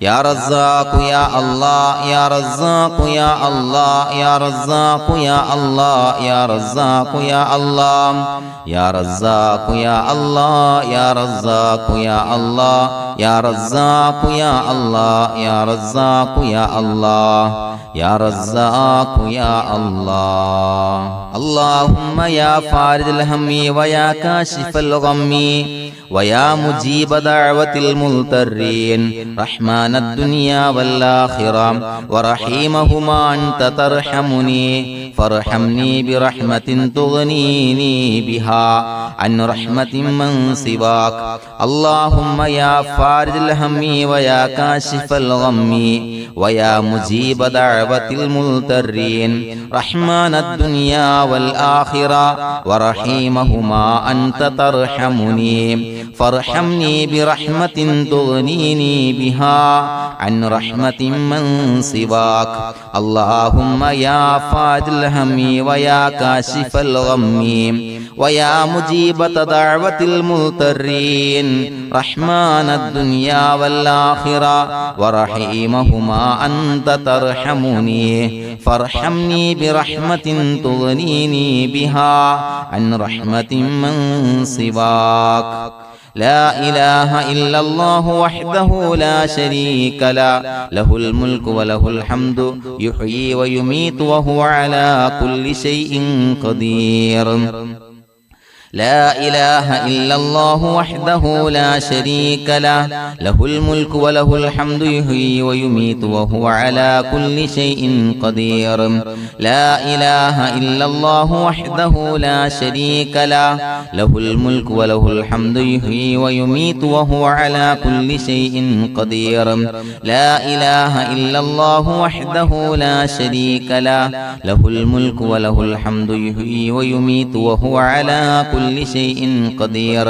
يا رزاق يا الله يا رزاق يا الله يا رزاق يا الله يا رزاق يا الله يا رزاق يا الله يا رزاق يا الله يا رزاق يا الله يا رزاق يا الله يا رزاق يا الله اللهم يا فارج الهم ويا كاشف الغم ويا مجيب دعوة المضطرين رحمن الدنيا والآخرة ورحيمهما أنت ترحمني فارحمني برحمة تغنيني بها عن رحمة من سواك اللهم يا فارج الهم ويا كاشف الغم ويا مجيب دعوة المضطرين رحمن الدنيا والآخرة ورحيمهما أنت ترحمني فارحمني برحمة تغنيني بها عن رحمة من سواك اللهم يا فارج الهم ويا كاشف الغم ويا مجيب دعوة المضطرين رحمن الدنيا والآخرة ورحيمهما أنت ترحمني فارحمني برحمة تغنيني بها عن رحمة من سواك لا إله إلا الله وحده لا شريك له له الملك وله الحمد يحيي ويميت وهو على كل شيء قدير لا إله إلا الله وحده لا شريك له له الملك وله الحمد يحيي ويميت وهو على كل شيء قدير لا إله إلا الله وحده لا شريك له له الملك وله الحمد يحيي ويميت وهو على كل شيء قدير لا إله إلا الله وحده لا شريك له له الملك وله الحمد يحيي ويميت وهو على كل شيء قدير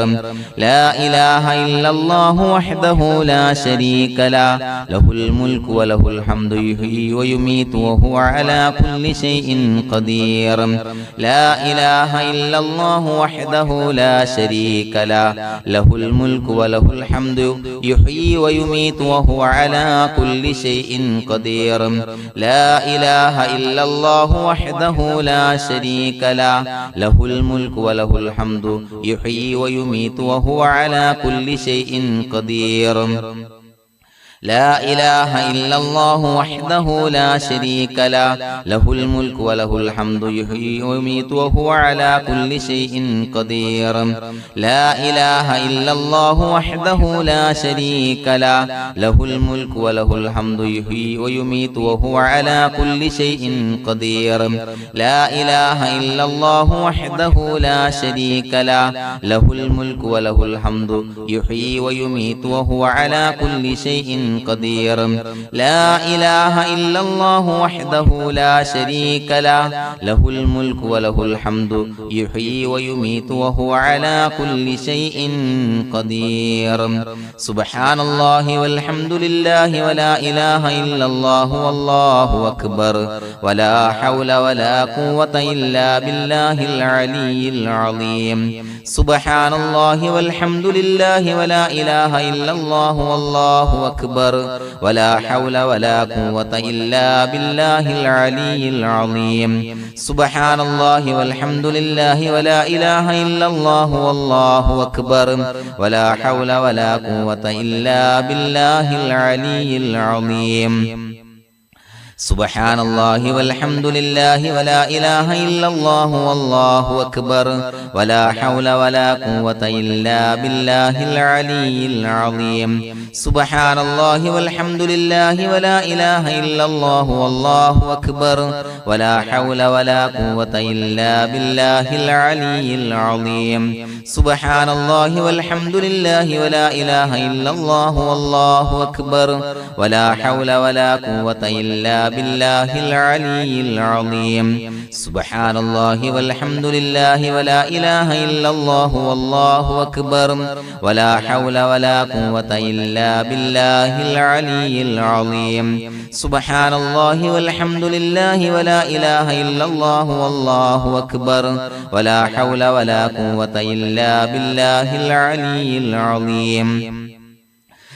لا إله إلا الله وحده لا شريك له له الملك وله الحمد يحيي ويميت وهو على كل شيء قدير لا إله إلا الله وحده لا شريك له له الملك وله الحمد يحيي ويميت وهو على كل شيء قدير لا إله إلا الله وحده لا شريك له له الملك وله الحمد يحيي ويميت وهو على كل شيء قدير لا إله إلا الله وحده لا شريك له له الملك وله الحمد يحيي ويميت وهو على كل شيء قدير لا إله إلا الله وحده لا شريك له له الملك وله الحمد يحيي ويميت وهو على كل شيء قدير لا إله إلا الله وحده لا شريك له له الملك وله الحمد يحيي ويميت وهو على كل شيء قدير لا إله إلا الله وحده لا شريك له له الملك وله الحمد يحيي ويميت وهو على كل شيء قدير سبحان الله والحمد لله ولا إله إلا الله والله أكبر ولا حول ولا قوة إلا بالله العلي العظيم سبحان الله والحمد لله ولا إله إلا الله والله أكبر ولا حول ولا قوة إلا بالله العلي العظيم سبحان الله والحمد لله ولا إله إلا الله والله أكبر ولا حول ولا قوة إلا بالله العلي العظيم سبحان الله والحمد لله ولا إله إلا الله والله أكبر ولا حول ولا قوة إلا بالله العلي العظيم سبحان الله والحمد لله ولا إله إلا الله والله أكبر ولا حول ولا قوة إلا بالله العلي العظيم سبحان الله والحمد لله ولا إله إلا الله والله أكبر ولا حول ولا قوة إلا بالله العلي العظيم سبحان الله والحمد لله ولا إله إلا الله والله أكبر ولا حول ولا قوة إلا بالله العلي العظيم سبحان الله والحمد لله ولا إله إلا الله والله أكبر ولا حول ولا قوة إلا بالله العلي العظيم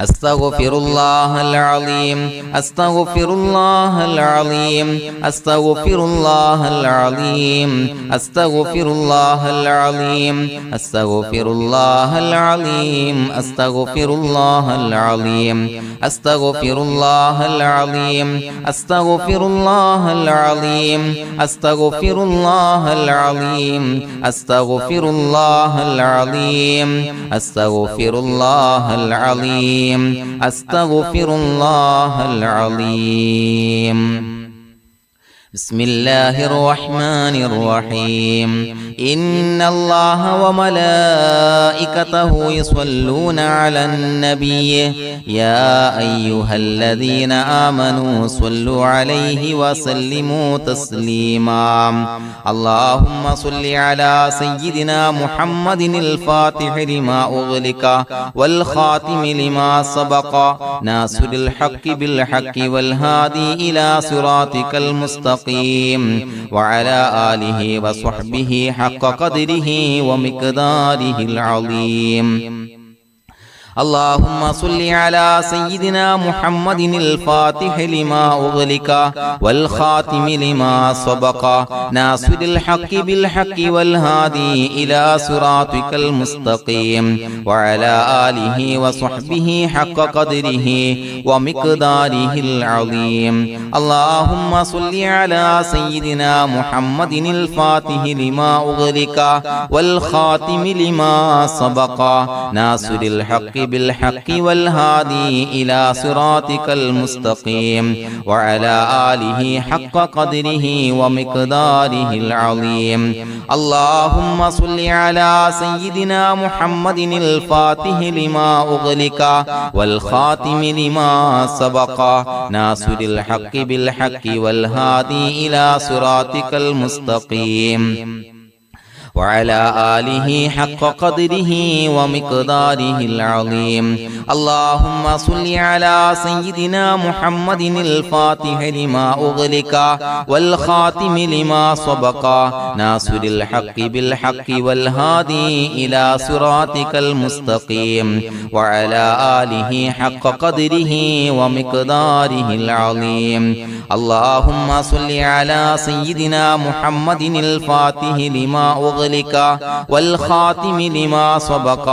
أستغفر الله العظيم أستغفر الله العظيم أستغفر الله العظيم أستغفر الله العظيم أستغفر الله العظيم أستغفر الله العظيم أستغفر الله العظيم أستغفر الله العظيم أستغفر الله العظيم أستغفر الله العظيم أستغفر الله العظيم أستغفر الله العظيم بسم الله الرحمن الرحيم إن الله وملائكته يصلون على النبي يا أيها الذين آمنوا صلوا عليه وسلموا تسليما اللهم صل على سيدنا محمد الفاتح لما أغلق والخاتم لما سبق ناصر الحق بالحق والهادي إلى صراطك المستقيم وعلى آله وصحبه حق قدره ومقداره العظيم اللهم صل على سيدنا محمد الفاتح لما أغلق والخاتم لما سبق ناصر الحق بالحق والهادي إلى صراطك المستقيم وعلى آله وصحبه حق قدره ومقداره العظيم اللهم صل على سيدنا محمد الفاتح لما أغلق والخاتم لما سبق ناصر الحق بالحق والهادي إلى صراطك المستقيم وعلى آله حق قدره ومقداره العظيم اللهم صل على سيدنا محمد الفاتح لما أغلق والخاتم لما سبق ناصر الحق بالحق والهادي إلى صراطك المستقيم وعلى آله حق قدره ومقداره العظيم اللهم صل على سيدنا محمد الفاتح لما أغلق والخاتم لما سبق ناصر الحق بالحق والهادي إلى صراطك المستقيم وعلى آله حق قدره ومقداره العظيم اللهم صل على سيدنا محمد الفاتح لما أغلق والخاتم لما سبق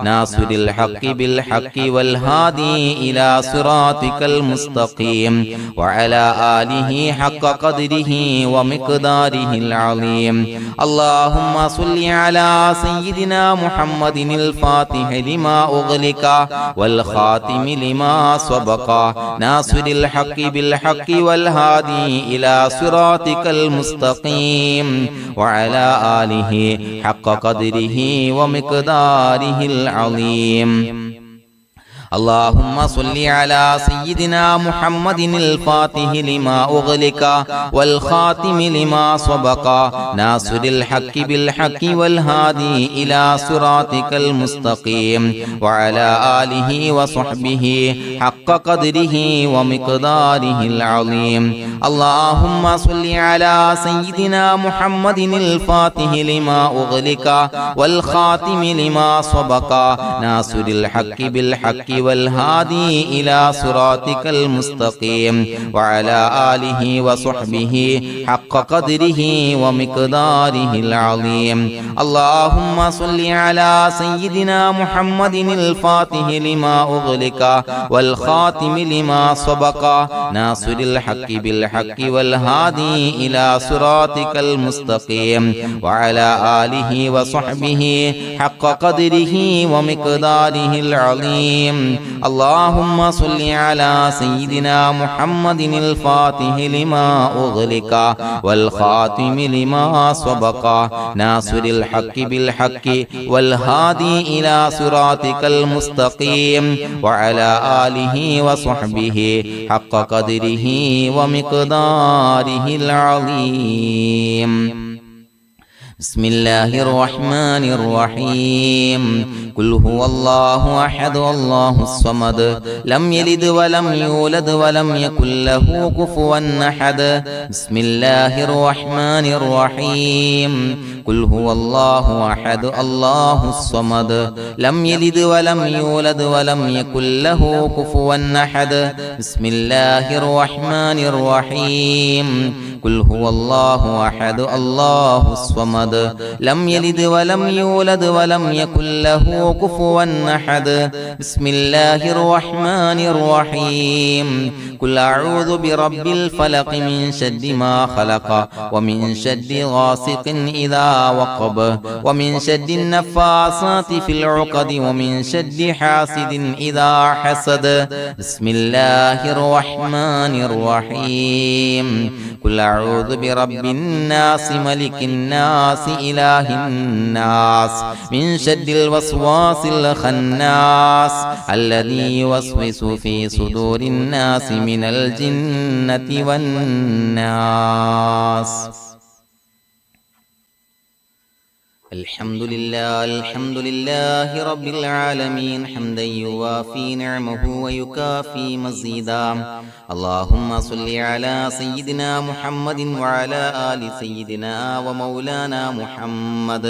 ناصر الحق بالحق والهادي إلى صراطك المستقيم وعلى آله حق قدره ومقداره العظيم اللهم صل على سيدنا محمد الفاتح لما أغلق والخاتم لما سبق ناصر الحق بالحق والهادي إلى صراطك المستقيم وعلى آله حق قدره ومقداره العظيم اللهم صل على سيدنا محمد الفاتح لما أغلق والخاتم لما سبق ناصر الحق بالحق والهادي إلى صراطك المستقيم وعلى آله وصحبه حق قدره ومقداره العظيم اللهم صل على سيدنا محمد الفاتح لما أغلق والخاتم لما سبق ناصر الحق بالحق والهادي إلى صراطك المستقيم وعلى آله وصحبه حق قدره ومقداره العظيم اللهم صل على سيدنا محمد الفاتح لما أغلق والخاتم لما سبق ناصر الحق بالحق والهادي إلى صراطك المستقيم وعلى آله وصحبه حق قدره ومقداره العظيم اللهم صل على سيدنا محمد الفاتح لما أغلق والخاتم لما سبق ناصر الحق بالحق والهادي إلى صراطك المستقيم وعلى آله وصحبه حق قدره ومقداره العظيم بسم الله الرحمن الرحيم قل هو الله أحد الله الصمد لم يلد ولم يولد ولم يكن له كفوا أحد بسم الله الرحمن الرحيم قل هو الله أحد الله الصمد لم يلد ولم يولد ولم يكن له كفوا أحد بسم الله الرحمن الرحيم قل هو الله أحد الله الصمد لم يلد ولم يولد ولم يكن له كفوا أحد بسم الله الرحمن الرحيم قل أعوذ برب الفلق من شر ما خلق ومن شر غاسق إذا وقب ومن شر النفاثات في العقد ومن شر حاسد إذا حسد بسم الله الرحمن الرحيم قل أعوذ برب الناس ملك الناس إله الناس من شر الوسواس الخناس الذي يوسوس في صدور الناس من الجنة والناس الحمد لله رب العالمين حمدا يوافي نعمه ويكافي مزيدا اللهم صل على سيدنا محمد وعلى آل سيدنا ومولانا محمد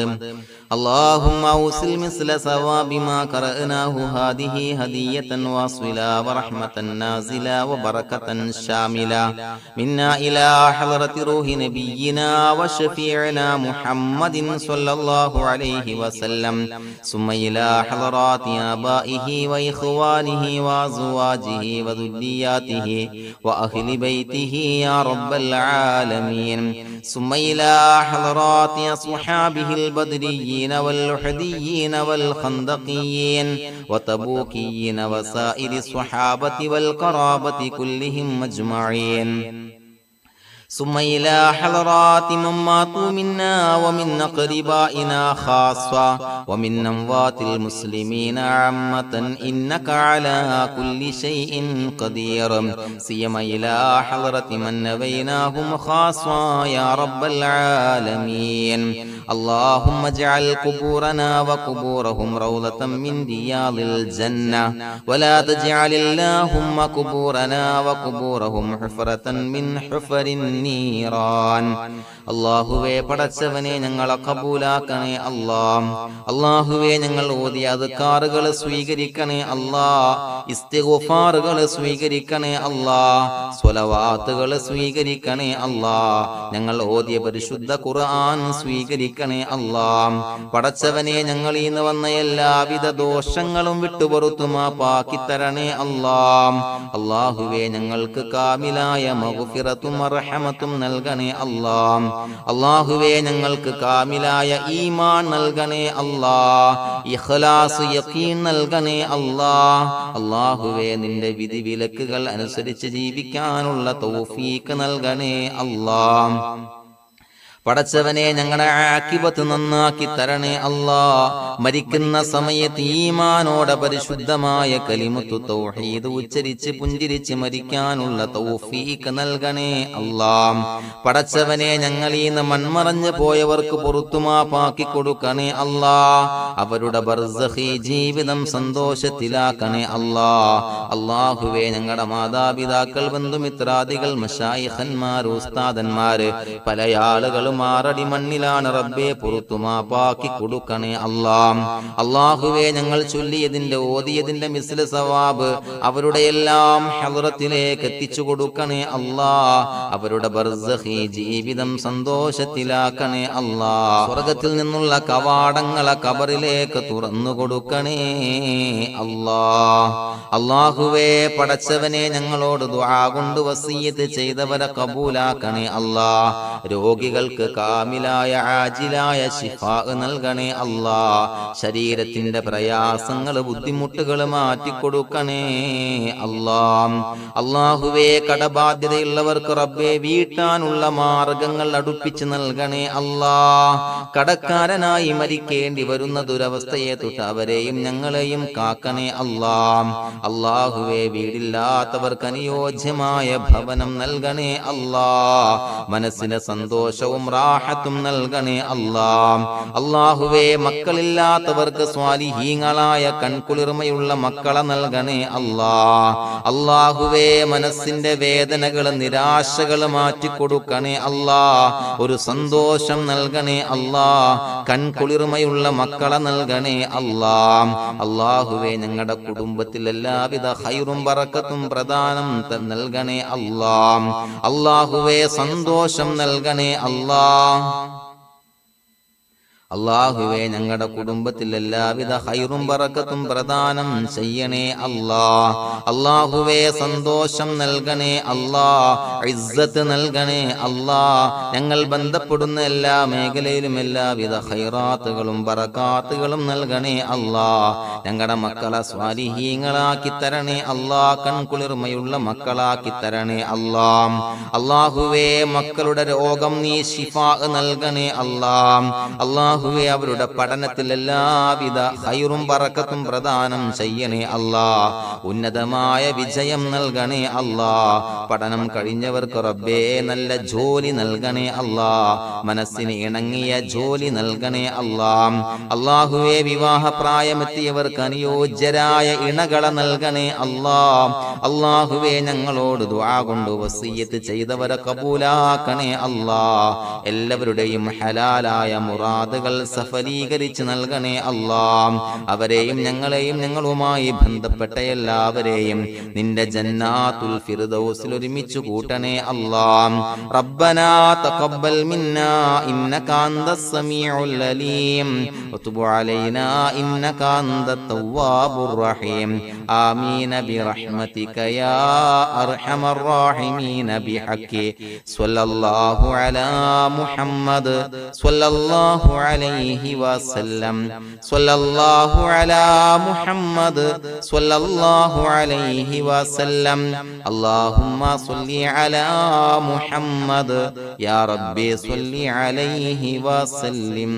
اللهم أوصل مثل ثواب ما قرأناه هذه هدية واصلة ورحمة نازلة وبركة شاملة منا إلى حضرة روح نبينا وشفيعنا محمد صلى الله عليه وسلم ثم إلى حضرات آبائه وإخوانه وأزواجه وذرياته وأهل بيته يا رب العالمين ثم إلى حضرات أصحابه البدريين والأحديين والخندقيين وتبوكيين وسائر الصحابة والقرابة كلهم أجمعين ثم إلى حضرات من ماتوا منا ومن أقربائنا خاصة ومن أموات المسلمين عامة إنك على كل شيء قدير سيما إلى حضرة من نبيناهم خاصة يا رب العالمين اللهم اجعل قبورنا وقبورهم روضة من رياض الجنة ولا تجعل اللهم قبورنا وقبورهم حفرة من حفر النيران അല്ലാഹുവേ പടച്ചവനെ ഞങ്ങളെ കബൂലാക്കണേ അല്ലാ അല്ലാഹുവേ ഞങ്ങൾ ഓതിയ അദ്കാറുകൾ സ്വീകരിക്കണേ അല്ലാ ഇസ്തിഗ്ഫാറുകൾ സ്വീകരിക്കണേ അല്ലാ സ്വലവാത്തുകൾ സ്വീകരിക്കണേ അല്ലാ ഞങ്ങൾ ഓതിയ പരിശുദ്ധ ഖുർആൻ സ്വീകരിക്കണേ അല്ലാ പടച്ചവനെ ഞങ്ങൾ ഇന്ന് വന്ന എല്ലാവിധ ദോഷങ്ങളും വിട്ടുപുറത്തു മാപ്പാക്കി തരണേ അല്ലാ അല്ലാഹുവേ ഞങ്ങൾക്ക് കാമിലായ മഗ്ഫിറത്തും റഹ്മത്തും നൽകണേ അല്ലാ അല്ലാഹുവേ ഞങ്ങൾക്ക് കാമിലായ ഈമാൻ നൽകണേ അല്ലാ ഇഖ്ലാസ് യഖീൻ നൽകണേ അല്ലാ അല്ലാഹുവേ നിന്റെ വിധി വിലക്കുകൾ അനുസരിച്ച് ജീവിക്കാനുള്ള തൗഫീഖ് നൽകണേ അല്ലാ പടച്ചവനെ ഞങ്ങളുടെ ആഖിബത്ത് നന്നാക്കി തരണേ അല്ലാ മരിക്കുന്ന സമയത്ത് ഈമാനോടെ പരിശുദ്ധമായ കലിമത്തു തൗഹീദ് ഉച്ചരിച്ച് പുഞ്ചിരിച്ച് മരിക്കാനുള്ള തൗഫീഖ് നൽകണേ അല്ലാ പടച്ചവനെ ഞങ്ങളീന്ന് മൺമറഞ്ഞു പോയവർക്ക് പുറത്തുമാപ്പാക്കി കൊടുക്കണേ അല്ലാ അവരുടെ ബർസഖി ജീവിതം സന്തോഷത്തിലാക്കണേ അല്ലാ അല്ലാഹുവേ ഞങ്ങളുടെ മാതാപിതാക്കൾ ബന്ധുമിത്രാദികൾ മശായിഖന്മാർ ഉസ്താദന്മാര് പല ആളുകളും മാറടി മണ്ണിലാണ് റബ്ബേ പുറത്തുമാപ്പാക്കി കൊടുക്കണേ അല്ലാ അല്ലാഹുവേ ഞങ്ങൾ ചൊല്ലിയതിന്റെ ഓതിയതിന്റെ മിസ്ല സവാബ് അവരുടെ എല്ലാം ഹദ്റത്തിലേക്ക് എത്തിച്ചു കൊടുക്കണേ അല്ലാ അവരുടെ ബർസഖി ജീവിതം സന്തോഷത്തിലാക്കണേ അല്ലാ സ്വർഗ്ഗത്തിൽ നിന്നുള്ള കവാടങ്ങളെ ഖബറിലേക്ക് തുറന്നു കൊടുക്കണേ അല്ലാ അല്ലാഹുവേ പടച്ചവനെ ഞങ്ങളോട് ദുആ കൊണ്ട് വസിയത്ത് ചെയ്തവരെ കബൂലാക്കണേ അല്ലാ രോഗികൾക്ക് കാമിലായ ആജിലായ ശിഫാ നൽകണേ അല്ലാ ശരീരത്തിന്റെ പ്രയാസങ്ങൾ ബുദ്ധിമുട്ടുകൾ മാറ്റിക്കൊടുക്കണേ അല്ലാ അല്ലാഹുവേ കടബാധ്യതയുള്ളവർക്ക് റബ്ബേ വീട്ടാനുള്ള മാർഗങ്ങൾ അടുപ്പിച്ച് നൽകണേ അല്ലാ കടക്കാരനായി മരിക്കേണ്ടി വരുന്ന ദുരവസ്ഥയെ തൊട്ട് അവരെയും ഞങ്ങളെയും കാക്കണേ അല്ലാ അല്ലാഹുവേ വീടില്ലാത്തവർക്ക് അനുയോജ്യമായ ഭവനം നൽകണേ അല്ലാ മനസ്സിന് സന്തോഷവും റാഹത്തും നൽകണേ അല്ലാ. അല്ലാഹുവേ മക്കളില്ലാത്തവർക്ക് സ്വാലിഹീങ്ങളായ കൺകുളിർമയുള്ള മക്കളെ നൽകണേ അല്ലാ. അല്ലാഹുവേ മനസ്സിന്റെ വേദനകൾ നിരാശകൾ മാറ്റിക്കൊടുക്കണേ അല്ലാ. ഒരു സന്തോഷം നൽകണേ അല്ലാ. കൺകുളിർമയുള്ള മക്കളെ നൽകണേ അല്ലാ. അല്ലാഹുവേ ഞങ്ങളുടെ കുടുംബത്തിൽ എല്ലാവിധ ഖൈറും ബറക്കത്തും പ്രദാനം നൽകണേ അല്ലാ. അല്ലാഹുവേ സന്തോഷം നൽകണേ അല്ലാ. അല്ലാഹുവേ ഞങ്ങളുടെ കുടുംബത്തിൽ എല്ലാവിധ ഖൈറും ബറക്കത്തും പ്രദാനം ചെയ്യണേ അല്ലാ. അല്ലാഹുവേ സന്തോഷം നൽകണേ അല്ലാ. ഇസ്സത്ത് നൽകണേ അല്ലാ. ഞങ്ങൾ ബന്ധപ്പെടുന്ന എല്ലാ മേഖലയിലും എല്ലാവിധ ഖൈറാത്തുകളും ബറകാത്തുകളും നൽകണേ അല്ലാ. ഞങ്ങളുടെ മക്കളെ സ്വാലിഹീങ്ങളാക്കി തരണേ അല്ലാ. കൺകുളിർമയുള്ള മക്കളാക്കി തരണേ അല്ലാ. അല്ലാഹുവേ മക്കളുടെ രോഗം നീ ശിഫാ നൽകണേ അല്ലാ. അല്ലാഹുവേ അവരുടെ പഠനത്തിൽ എല്ലാവിധ ഖൈറും ബറക്കത്തും പ്രദാനം ചെയ്യണേ അല്ലാ. ഉന്നതമായ വിജയം നൽകണേ അല്ലാ. പഠനം കഴിഞ്ഞവർക്ക് റബ്ബേ നല്ല ജോലി നൽകണേ അല്ലാ. മനസ്സിന് ഇണങ്ങിയ ജോലി നൽകണേ അല്ലാ. അല്ലാഹുവേ വിവാഹ പ്രായമെത്തിയവർക്ക് അനുയോജ്യരായ ഇണകളെ നൽകണേ അല്ലാ. അല്ലാഹുവേ ഞങ്ങളോട് ദുആ കൊണ്ട് വസിയ്യത്ത് ചെയ്തവരെ കബൂലാക്കണേ അല്ലാ. എല്ലാവരുടെയും ഹലാലായ മുറാദുകൾ സഫലീകരിച്ച് നൽകണേ അല്ലാ. അവരെയും ഞങ്ങളെയും ഞങ്ങളുമായി ബന്ധപ്പെട്ട എല്ലാവരെയും നിന്റെ ജന്നാത്തുൽ ഫിർദൗസിൽ ഒരുമിച്ച് കൂട്ടണേ അല്ലാ. റബ്ബനാ തഖബ്ബൽ മിന്നാ ഇന്നക അന്തസ് സമീഉൽ അലീം വതുബ് അലൈനാ ഇന്നക അന്തത് തവ്വാബുർ റഹീം. ആമീൻ ബിറഹ്മതിക യാ അർഹമർ റഹീമീൻ ബിഹഖി സ്വല്ലല്ലാഹു അലാ മുഹമ്മദ് സ്വല്ലല്ലാഹു عليه وسلم صلى الله على محمد صلى الله عليه وسلم. اللهم صل على محمد يا ربي صل عليه وسلم.